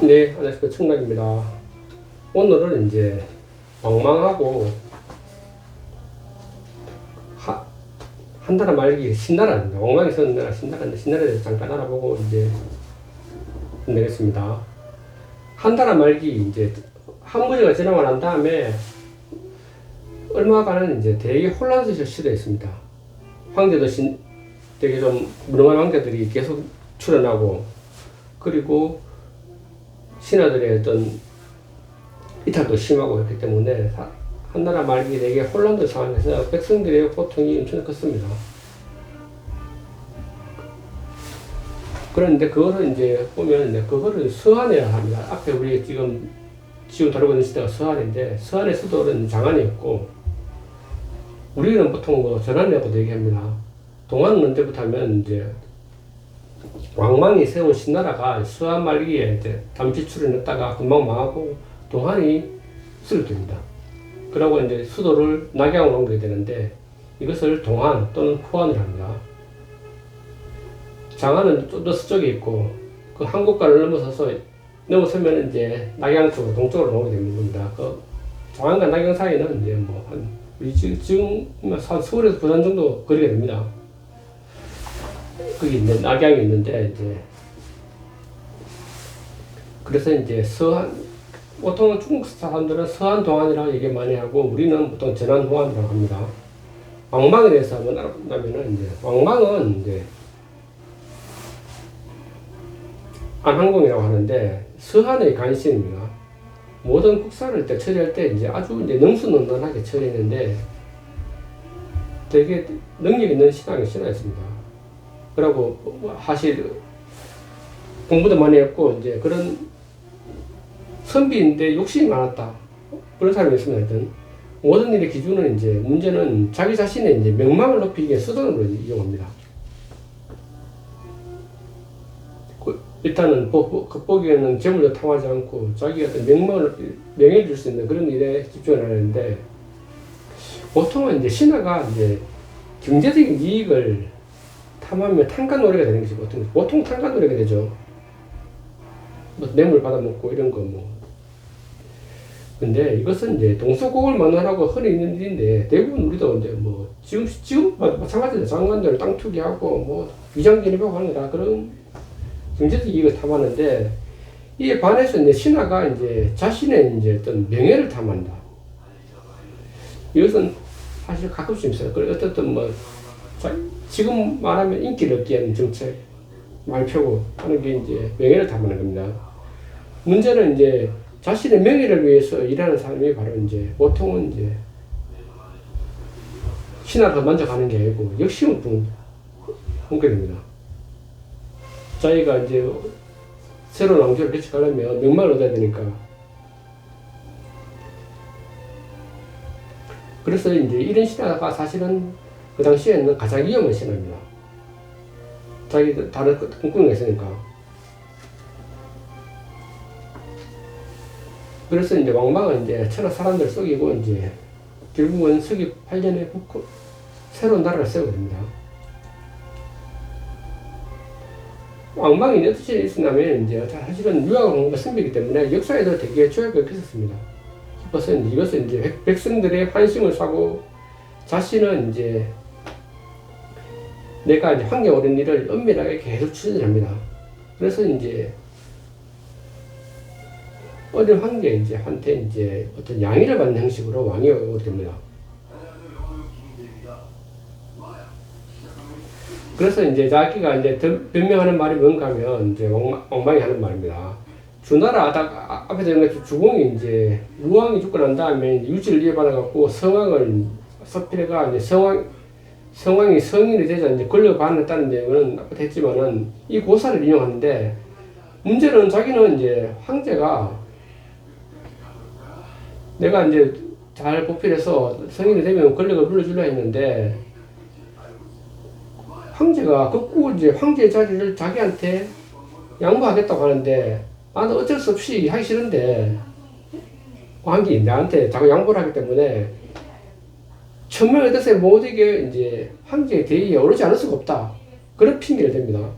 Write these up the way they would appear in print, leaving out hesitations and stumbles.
네, 안녕하십니까. 청락입니다. 오늘은 이제 왕망하고 한나라 말기 신나라입니다. 왕망이 선 나라 신나라인데 신나라에 대해서 잠깐 알아보고 이제 끝내겠습니다. 한나라 말기 이제 한무제가 지나고 난 다음에 얼마간은 이제 되게 혼란스러운 시대에 있습니다. 황제도 되게 좀 무능한 황제들이 계속 출현하고, 그리고 신하들의 어떤 이탈도 심하고 그렇기 때문에 한나라 말기 되게 혼란된 상황에서 백성들의 고통이 엄청 컸습니다. 그런데 그거를 이제 보면 그거를 서한해야 합니다. 앞에 우리 지금 다루고 있는 시대가 서한인데, 서한의 수도는 장안이었고, 우리는 보통 뭐 전한이라고도 얘기합니다. 동한은 언제부터 하면 이제 왕망이 세운 신나라가 서한 말기에 이제 잠시 출현했다가 금방 망하고 동한이 수립됩니다. 그러고 이제 수도를 낙양으로 옮기게 되는데, 이것을 동한 또는 후한을 합니다. 장안은 좀 더 서쪽에 있고, 그 한국가를 넘어서면 이제 낙양 쪽으로 동쪽으로 넘게 되는 겁니다. 그 장안과 낙양 사이는 이제 뭐 우리 지금 한 서울에서 부산 정도 거리가 됩니다. 거기 이제 낙양이 있는데, 이제 그래서 이제 보통은 중국 사람들은 서한 동안이라고 얘기 많이 하고, 우리는 보통 전한 동안이라고 합니다. 왕망에 대해서 한번 알아보면은, 이제 왕망은 이제 안항공이라고 하는데 서한의 간신입니다. 모든 국사를 처리할 때 이제 아주 이제 능수능란하게 처리했는데, 되게 능력 있는 신하였습니다. 그리고 사실 공부도 많이 했고, 이제 그런 선비인데 욕심이 많았다, 그런 사람이 있습니다. 하여튼 모든 일의 기준은 이제 문제는 자기 자신의 이제 명망을 높이기 위해 수단으로 이용합니다. 일단은 겉보기에는 재물도 탐하지 않고 자기가 어떤 명예를 줄 수 있는 그런 일에 집중을 하는데, 보통은 이제 신하가 이제 경제적인 이익을 탐하면 탕간노래가 되는 것이 보통 탕간노래가 되죠. 뭐 뇌물 받아먹고 이런 거 뭐. 근데 이것은 이제 동서고을 만원하고 흔히 있는 일인데, 대부분 우리도 이제 뭐 지금 마찬가지로 장관들 땅 투기하고 뭐 위장 진입하고 하는 거라 그런 경제적 이익을 탐하는데, 이에 반해서 이제 신하가 이제 자신의 이제 어떤 명예를 탐한다. 이것은 사실 가끔씩 있어요. 그래 어쨌든 뭐 지금 말하면 인기를 얻기 위한 정책 많이 펴고 하는 게 이제 명예를 탐하는 겁니다. 문제는 이제 자신의 명예를 위해서 일하는 사람이 바로 이제 보통은 이제 신하를 만족하는 게 아니고 욕심을 품게 됩니다. 자기가 이제 새로운 왕조를 개척하려면 명망을 얻어야 되니까. 그래서 이제 이런 신하가 사실은 그 당시에는 가장 위험한 신하입니다. 자기도 다른 꿈꾸는 게 있으니까. 그래서 이제 왕망은 이제 천하 사람들 속이고, 이제 결국은 서기 8년에 새로운 나라를 세우게 됩니다. 왕망이 어떻게 있었냐면, 이제 사실은 유학을 온 선비이기 때문에 역사에도 되게 주역을 끼쳤습니다. 그래서 이것은 이제 백성들의 환심을 사고, 자신은 이제 내가 이제 황제 오른 일을 은밀하게 계속 추진합니다. 그래서 이제 어린 황제 한테 이제 어떤 양해를 받는 형식으로 왕이 오게 됩니다. 그래서 이제 자기가 이제 변명하는 말이 뭔가 하면, 이제 왕망이 하는 말입니다. 주나라 앞에서 있는 주공이 이제 루왕이 죽고 난 다음에 유지를 이어받아갖고 서필가 이제 성왕이 성인이 되자 이제 권력을 받았다는 내용은 아까 했지만은 이 고사를 인용하는데, 문제는 자기는 이제 황제가 내가 이제 잘 보필해서 성인이 되면 권력을 물려주려 했는데, 황제가 극구 이제 황제의 자리를 자기한테 양보하겠다고 하는데, 나는 어쩔 수 없이 하기 싫은데 왕이 나한테 자꾸 양보를 하기 때문에 천명의 뜻에 못 이게 이제 황제의 대의에 오르지 않을 수가 없다, 그런 핑계를 댑니다.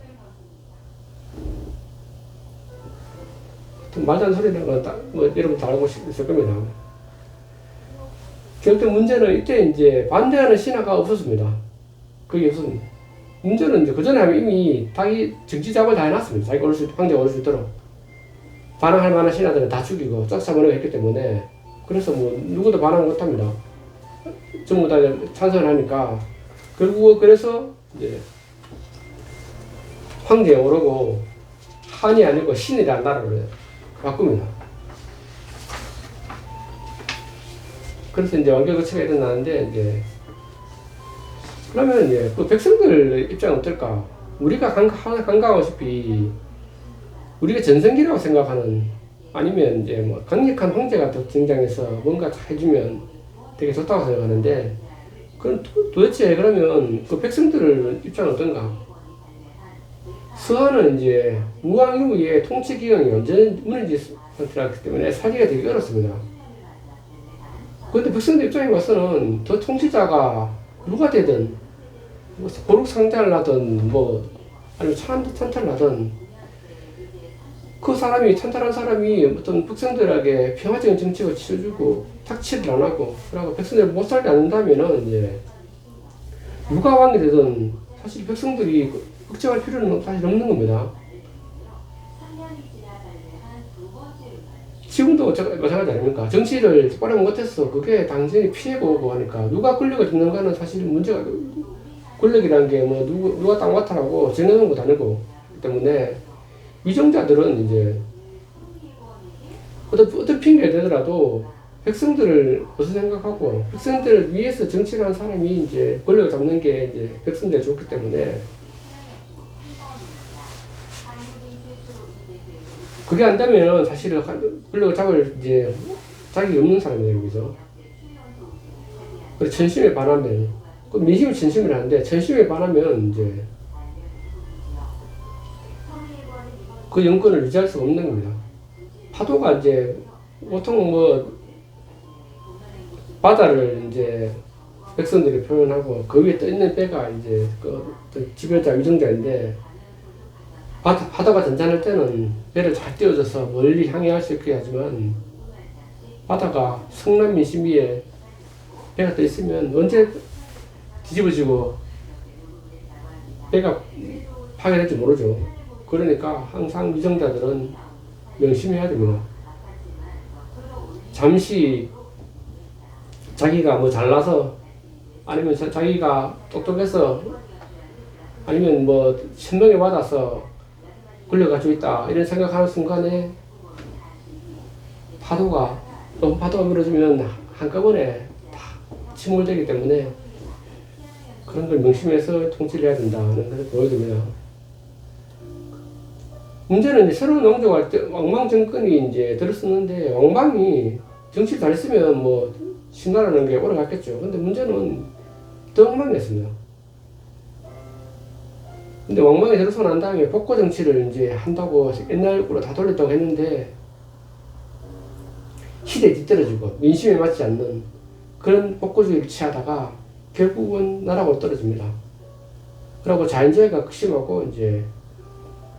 말도 안 소리라는 건 뭐 여러분 다 알고 있을 겁니다. 결국 문제는 이때 이제 반대하는 신하가 없었습니다. 그게 없었습니다. 문제는 이제 그 전에 하면 이미 자기 정치 작업을 다 해놨습니다. 자기가 황제가 올 수 있도록. 반항할 만한 신하들은 다 죽이고 쫓아버리고 했기 때문에, 그래서 뭐 누구도 반항 못합니다. 전부 다 찬성을 하니까 결국 그래서 이제 황제에 오르고 한이 아니고 신이라는 나라를 바꿉니다. 그래서 이제 왕조 거치가 일어나는데, 이제 그러면 이제 그 백성들 입장은 어떨까? 우리가 간과하다시피 우리가 전성기라고 생각하는, 아니면 이제 뭐 강력한 황제가 더 등장해서 뭔가 해주면 되게 좋다고 생각하는데, 그럼 도대체 그러면 그 백성들 입장은 어떤가? 서한은 이제 우왕 이후에 통치 기강이 완전히 무너진 상태였기 때문에 살기가 되게 어렵습니다. 그런데 백성들 입장에 봐서는 더 통치자가 누가 되든, 뭐 고륙상자를 하든 뭐 아니면 찬탈을 하든, 그 사람이 찬탈한 사람이 어떤 백성들에게 평화적인 정책을 치러주고 착취를 안 하고, 그리고 백성들 못 살게 안 한다면은 이제 누가 왕이 되든 사실 백성들이 걱정할 필요는 사실 없는 겁니다. 지금도 마찬가지 아닙니까? 정치를 똑바로 못해서 그게 당연히 피해고 오고 하니까 누가 권력을 잡는가는 사실 문제가, 권력이라는 게 뭐 누가 땅 맡아라고 정해놓은 것도 아니고, 때문에 위정자들은 이제 어떤 핑계를 대더라도 백성들을 어서 생각하고, 백성들을 위해서 정치를 하는 사람이 이제 권력을 잡는 게 이제 백성들이 좋기 때문에, 그게 안 되면 사실은 권력을 잡을 이제 자격이 없는 사람이에요, 그죠? 그래서 천심에 반하면, 그 민심은 천심을 하는데, 천심에 반하면 이제 그 영권을 유지할 수가 없는 겁니다. 파도가 이제 보통 뭐 바다를 이제 백성들이 표현하고, 그 위에 떠 있는 배가 이제 그 지배자 위정자인데, 바다가 잔잔할 때는 배를 잘 띄워줘서 멀리 향해할 수 있게 하지만, 바다가 성난 민심 위에 배가 떠 있으면 언제 뒤집어지고 배가 파괴될지 모르죠. 그러니까 항상 위정자들은 명심해야 됩니다. 잠시 자기가 뭐 잘나서, 아니면 자기가 똑똑해서, 아니면 뭐 천명에 받아서 권력 가지고 있다 이런 생각하는 순간에 너무 파도가 밀어주면 한꺼번에 다 침몰되기 때문에, 그런 걸 명심해서 통치를 해야 된다는 것을 보여줍니다. 문제는 이제 새로운 왕조가 할 때 왕망 정권이 이제 들었었는데, 왕망이 정치를 잘했으면 뭐 신나라는 게 오래 갔겠죠. 근데 문제는 더 엉망이었습니다. 근데 왕망이 들어서 난 다음에 복고 정치를 이제 한다고 옛날으로 다 돌렸다고 했는데, 시대에 뒤떨어지고 민심에 맞지 않는 그런 복고주의를 취하다가 결국은 나라가 떨어집니다. 그리고 자연재해가 극심하고 이제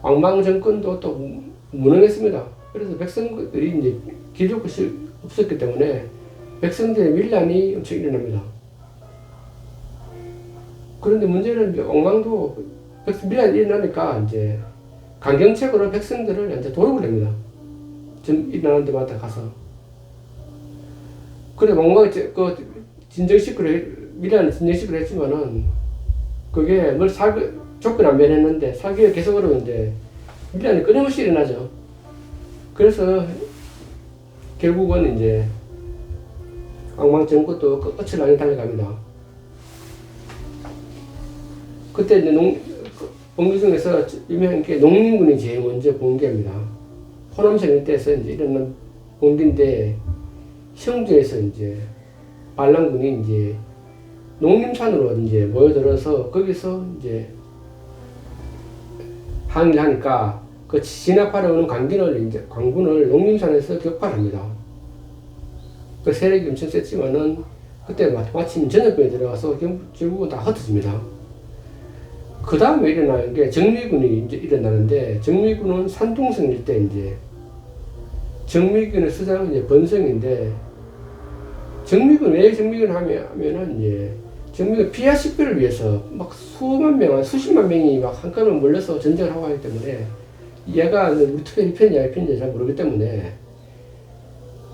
왕망 정권도 또 무능했습니다. 그래서 백성들이 이제 기를 곳이 없었기 때문에 백성들의 밀란이 엄청 일어납니다. 그런데 문제는 이제 왕망도 밀란이 일어나니까 이제 강경책으로 백성들을 이제 도륙을 합니다. 일어나는 데마다 가서. 그래 왕망이 그 밀란을 진정시키려 했지만은, 그게 뭘 조건 안 변했는데 사기가 계속 어려운데 밀란이 끊임없이 일어나죠. 그래서 결국은 이제 왕망 정권도 끝을 나게 달려갑니다. 그때 이제 봉기 중에서 유명한 게 농민군이 제일 먼저 봉기합니다. 호남성 일대에서 이제 일어난 봉기인데, 형주에서 이제 반란군이 이제 농림산으로 이제 모여들어서 거기서 이제 항의를 하니까, 그 진압하러 오는 관군을 농림산에서 격파합니다. 그 세력이 엄청 셌지만은 그때 마침 전염병이 들어가서 결국은 다 흩어집니다. 그 다음에 일어나는 게 정미군이 이제 일어나는데, 정미군은 산둥성 일대 이제 정미균의 수장은 이제 번성인데, 정미균, 왜 정미균 하면은 이제, 정미균 피하 식별을 위해서 막 수만 명, 수십만 명이 막 한꺼번에 몰려서 전쟁을 하고 하기 때문에, 얘가 어떻게 이 편이냐, 이 편인지 잘 모르기 때문에,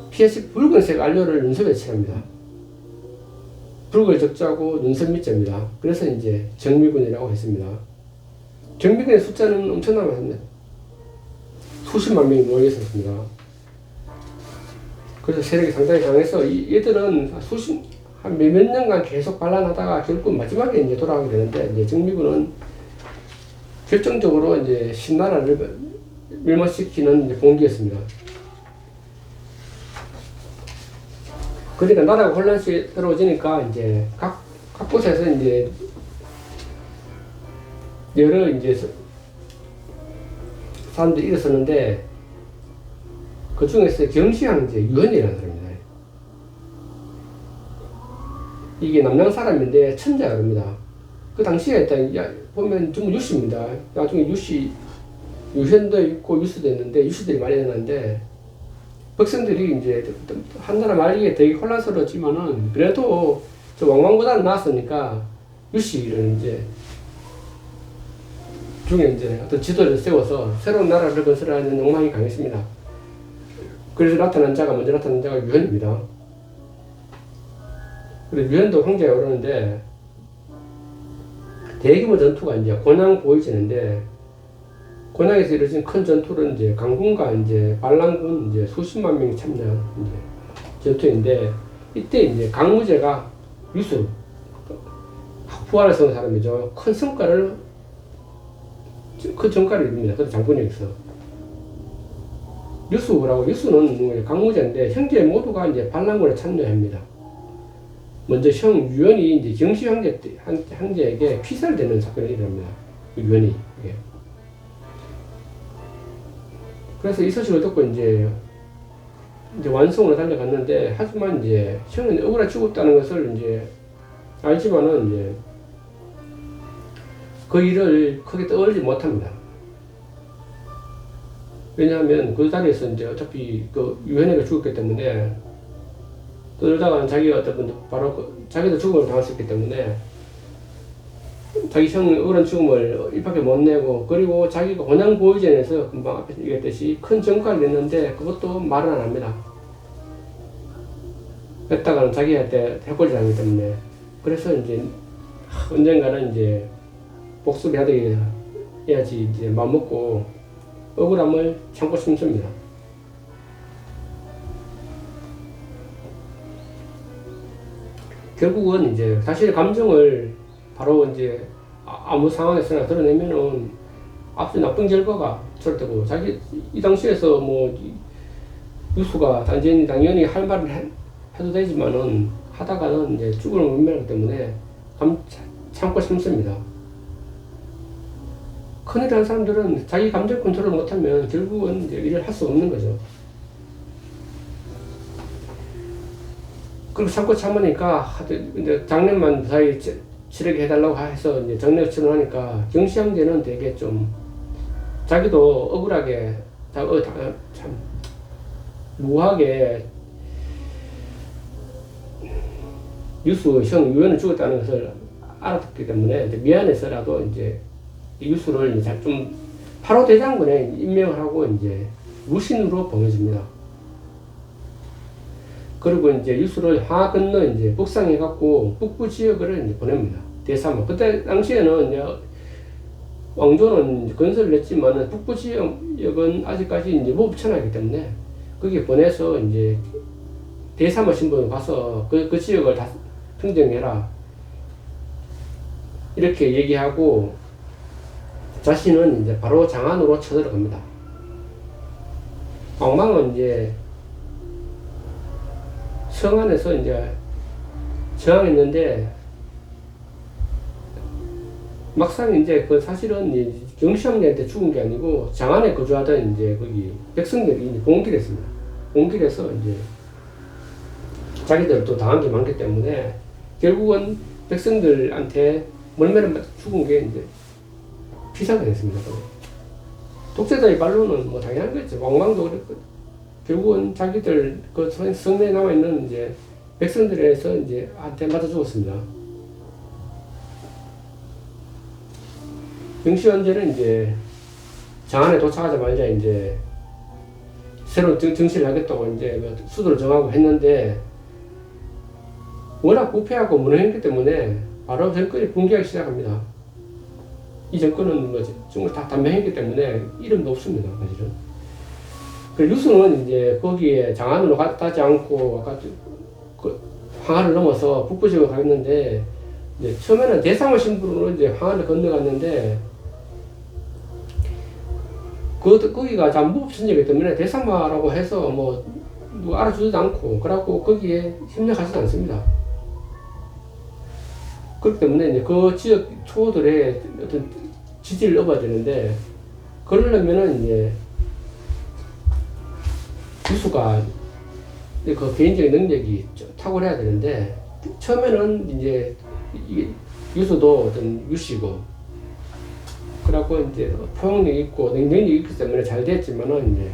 피하식 붉은색 안료를 눈썹에 칠합니다. 붉을 적자고 눈썹 밑자입니다. 그래서 이제 정미군이라고 했습니다. 정미군의 숫자는 엄청나게 수십만 명이 모여 있었습니다. 그래서 세력이 상당히 강해서 얘들은 한 몇 년간 계속 반란하다가 결국 마지막에 이제 돌아가게 되는데, 이제 정미군은 결정적으로 이제 신나라를 멸망시키는 이제 봉기였습니다. 그러니까 나라가 혼란스러워지니까 이제 각 곳에서 이제 여러 이제 사람들이 일어섰는데, 그 중에서 경시황제 유헌이라는 사람입니다. 이게 남양 사람인데 천자가 그럽니다. 그 당시에 일단 보면 전부 유씨입니다. 나중에 유현도 있고 유수도 있는데 유씨들이 많이 일어났는데, 백성들이 이제 한나라 말기에 되게 혼란스러웠지만은 그래도 저 왕왕보다는 나았으니까 유씨를 이제 중에 이제 어떤 지도를 세워서 새로운 나라를 건설하는 욕망이 강했습니다. 그래서 먼저 나타난 자가 유현입니다. 그래서 유현도 황제가 오르는데, 대규모 전투가 이제 곤양 보이지는데, 곤양에서 이루어진 큰 전투는 이제 강군과 이제 반란군 이제 수십만 명이 참여한 이제 전투인데, 이때 이제 강무제가 유수 부활을 세운 사람이죠. 큰 성과를 이룹니다. 그래서 장군에서 유수는 강무제인데, 형제 모두가 이제 반란군에 참여합니다. 먼저 형 유현이 이제 경시 황제에게 피살되는 사건이 일어납니다. 유현이. 그래서 이 소식을 듣고 이제 완성으로 달려갔는데, 하지만 이제 형은 억울하게 죽었다는 것을 이제 알지만은 이제 그 일을 크게 떠올리지 못합니다. 왜냐하면 그 자리에서 이제 어차피 그 유현이가 죽었기 때문에, 떠들다가는 자기가 바로 자기도 죽음을 당할 수 있기 때문에 자기 형 억울한 죽음을 입밖에 못 내고, 그리고 자기가 곤양 보위전에서 금방 앞에서 얘기했듯이 큰 전과를 냈는데 그것도 말은 안 합니다. 했다가는 자기한테 해코지 하기 때문에. 그래서 이제 언젠가는 이제 복수를 해야지 이제 마음먹고 억울함을 참고 싶습니다. 결국은 이제 자신의 감정을 바로 이제 아무 상황에서나 드러내면은 앞서 나쁜 결과가 절대고, 이 당시에서 뭐 유수가 당연히 할 말을 해도 되지만은 하다가는 이제 죽음을 못 면하기 때문에 참고 싶습니다. 큰일 난 사람들은 자기 감정 컨트롤을 못하면 결국은 이제 일을 할 수 없는 거죠. 그리고 참으니까 이제 장례만 무사히 치르게 해달라고 해서 이제 장례 치르하니까 경시황제는 되게 좀 자기도 억울하게 참 무하게 유수 형 유현을 죽었다는 것을 알았기 때문에 이제 미안해서라도 이제 유수를 이제 좀 파로 대장군에 임명을 하고 이제 무신으로 보내줍니다. 그리고 이제 유수를 하나 건너 이제 북상해갖고 북부 지역을 이제 보냅니다. 대사마. 그때 당시에는 이제 왕조는 건설을 했지만은 북부 지역은 아직까지 이제 무법천하기 때문에 거기 보내서 이제 대사마 신분으로 가서 그 지역을 다 평정해라. 이렇게 얘기하고 자신은 이제 바로 장안으로 쳐들어갑니다. 왕망은 이제 성안에서 이제 저항했는데 막상 이제 그 사실은 경시황제한테 죽은 게 아니고 장안에 거주하던 이제 거기 백성들이 봉기했습니다. 봉기해서 이제 자기들 또 당한 게 많기 때문에 결국은 백성들한테 멀매를 맞아 죽은 게 이제 피사가 됐습니다. 독재자의 반론은 뭐 당연한 거죠. 왕망도 그랬고 결국은 자기들 그 성내에 나와 있는 이제 백성들에서 이제 한테 맞아 죽었습니다. 정시현제는 이제 장안에 도착하자마자 이제 새로운 정치를 하겠다고 이제 수도를 정하고 했는데 워낙 부패하고 무능했기 때문에 바로 정권이 붕괴하기 시작합니다. 이 정권은 뭐 정말 다 단명했기 때문에 이름도 없습니다, 사실은. 그 유수는 이제 거기에 장안으로 가지 않고 아까 그 황하를 넘어서 북부 지역으로 가겠는데 이제 처음에는 대상을 신부로 이제 황하를 건너갔는데 거기가 잠부업천지이기 때문에 대상마라고 해서 뭐 누가 알아주지도 않고 그러고 거기에 협력하지도 않습니다. 그렇기 때문에 이제 그 지역 초들의 어떤 지지를 얻어야 되는데 그러려면은 이제 유수가 그 개인적인 능력이 탁월해야 되는데 처음에는 이제 유수도 어떤 유씨고 그래갖고 이제 포용력이 있고 능력이 있기 때문에 잘 됐지만은 이제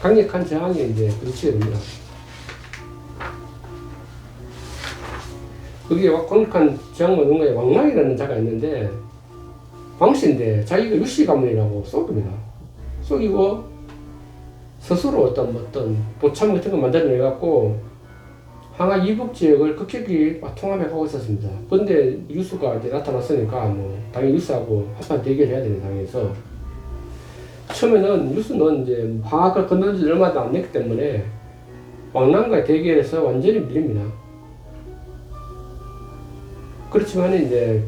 강력한 저항이 이제 부딪히게 됩니다. 거기에 강력한 저항을 얻은 거에 왕랑이라는 자가 있는데 왕씨인데 자기가 유씨 가문이라고 속입니다. 속이고 스스로 어떤 보참 같은 거 만들어내갖고 황하 이북 지역을 급격히 통합해가고 있었습니다. 근데 유수가 이제 나타났으니까 뭐 당연히 유수하고 한판 대결해야 되는 상황에서 처음에는 유수는 이제 황하가 건너온 지 얼마도 안 됐기 때문에 왕랑과의 대결에서 완전히 밀립니다. 그렇지만 이제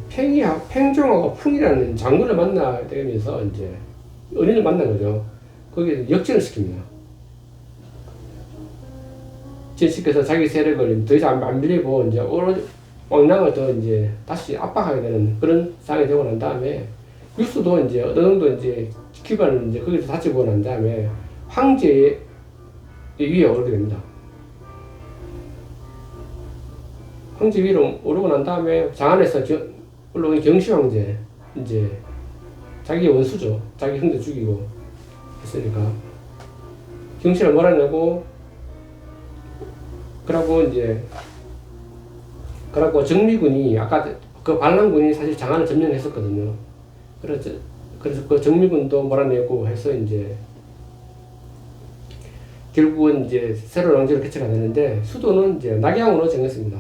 팽종하고 풍이라는 장군을 만나게 되면서 이제 은인을 만난 거죠. 거기에 역전을 시킵니다. 시켜서 자기 세력을 더 이상 안 밀리고 이제 오로지 왕랑을 더 이제 다시 압박하게 되는 그런 상황이 되고 난 다음에 유수도 이제 어느 정도 이제 기반을 이제 거기서 다지고 난 다음에 황제의 위에 오르게 됩니다. 황제 위로 오르고 난 다음에 장안에서 올라온 경시 황제 이제 자기 원수죠. 자기 형제 죽이고 했으니까 경시를 몰아내고 그러고 정미군이 아까 그 반란군이 사실 장안을 점령했었거든요. 그래서 그 정미군도 몰아내고 해서 이제 결국은 이제 새로운 왕조를 개최가 되는데 수도는 이제 낙양으로 정했습니다.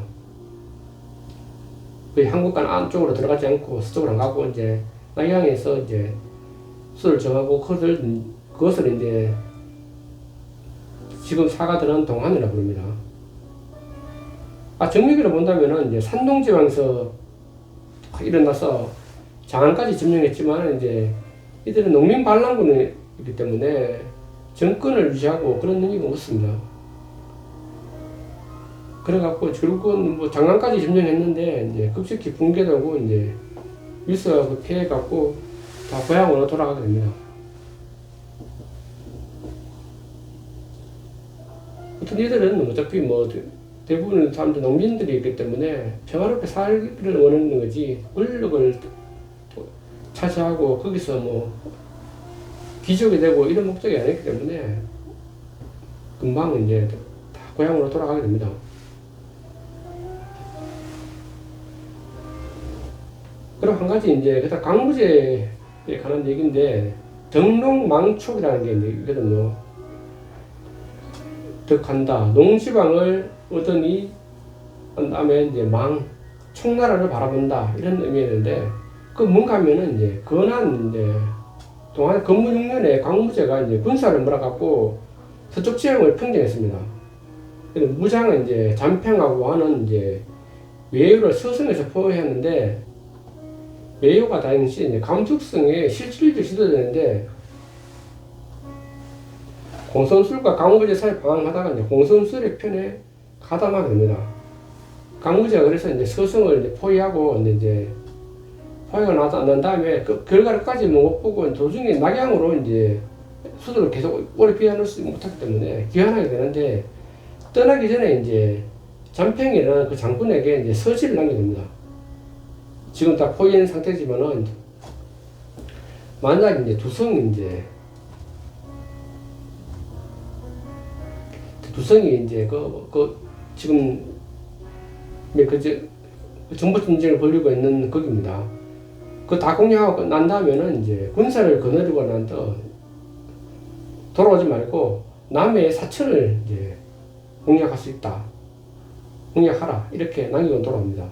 거의 한국간 안쪽으로 들어가지 않고 서쪽으로 안 가고 이제 낙양에서 이제 수도를 정하고 그것을 이제 지금 사가들은 동안이라 부릅니다. 정밀기로 본다면은 이제 산동지방에서 일어나서 장안까지 점령했지만 이제 이들은 농민 반란군이기 때문에 정권을 유지하고 그런 능력이 없습니다. 그래갖고 결국은 뭐 장안까지 점령했는데 이제 급속히 붕괴되고 이제 유수가 그 피해갖고 다 고향으로 돌아가게 됩니다. 어떤 이들은 어차피 뭐 대부분 사람들 농민들이 있기 때문에 평화롭게 살기를 원하는 거지 권력을 차지하고 거기서 뭐 귀족이 되고 이런 목적이 아니기 때문에 금방 이제 다 고향으로 돌아가게 됩니다. 그럼 한 가지 이제 그다 강무제에 관한 얘기인데 덕농망촉이라는 게 있거든요. 덕한다. 농지방을 얻으니 한 다음에 이제 총나라를 바라본다 이런 의미였는데 그 뭔가 하면은 이제 건한 이제 동안 건무 6년에 강무제가 이제 군사를 몰아갖고 서쪽 지형을 평정했습니다. 무장은 이제 잠평하고 하는 이제 외유를 서성에서 포위했는데 외유가 당시 이제 감축성에 실질도 시도되는데 공손술과 강무제 사이 방황하다가 이제 공손술의 편에 가담하게 됩니다. 강무제가 그래서 이제 서성을 이제 포위하고 이제 포위가 난 다음에 그 결과를까지 못 보고 도중에 낙양으로 이제 수도를 계속 오래 비워놓을 수 못하기 때문에 귀환하게 되는데 떠나기 전에 이제 잠평이라는 그 장군에게 이제 서지를 남게 됩니다. 지금 다 포위한 상태지만은 만약 이제 두성 이제 두성이 이제 지금 정보 전쟁을 벌이고 있는 거기입니다. 그 다 공략하고 난 다음에는 이제 군사를 거느리고 난 또 돌아오지 말고 남해의 사천을 이제 공략할 수 있다. 공략하라. 이렇게 남기고 돌아옵니다.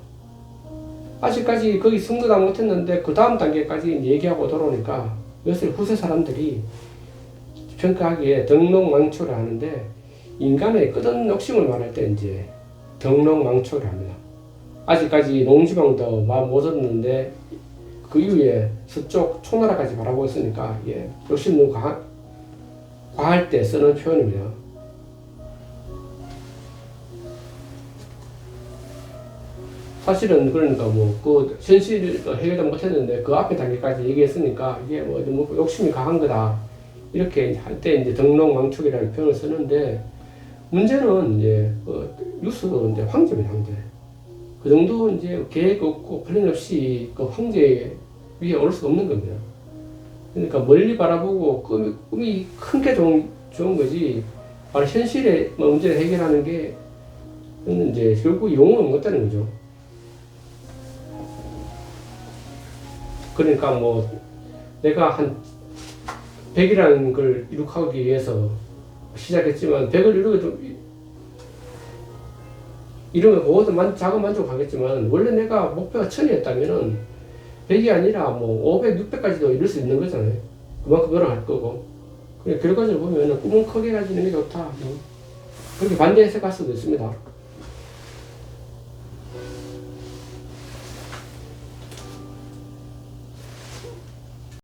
아직까지 거기 승도 다 못했는데 그 다음 단계까지 이제 얘기하고 돌아오니까 이것을 후세 사람들이 평가하기에 덕롱망초를 하는데, 인간의 끝없는 욕심을 말할 때 이제 덕롱망초를 합니다. 아직까지 농지방도 못 얻었는데 그 이후에 서쪽 초나라까지 바라보고 있으니까 욕심 너무 과할 때 쓰는 표현입니다. 사실은 그러니까 그 현실을 해결도 못했는데 그 앞에 단계까지 얘기했으니까 이게 욕심이 강한 거다. 이렇게 할 때 이제 덕롱망초이라는 표현을 쓰는데, 문제는 이제 뉴스도 이제 황제입니다, 황제. 그 정도 이제 계획 없고 플랜 없이 그 황제 위에 올 수 없는 겁니다. 그러니까 멀리 바라보고 꿈이 큰 게 좋은 거지, 바로 현실의 문제를 해결하는 게 이제 결국 용어가 없다는 거죠. 그러니까 내가 한 100이라는 걸 이룩하기 위해서 시작했지만 100을 이루면 그것도 작은 만족하겠지만, 원래 내가 목표가 1000이었다면은 100이 아니라 500, 600까지도 이룰 수 있는 거잖아요. 그만큼 늘어날 거고. 그래, 결과적으로 보면 꿈은 크게 가지는 게 좋다. 그렇게 반대 해석할 수도 있습니다.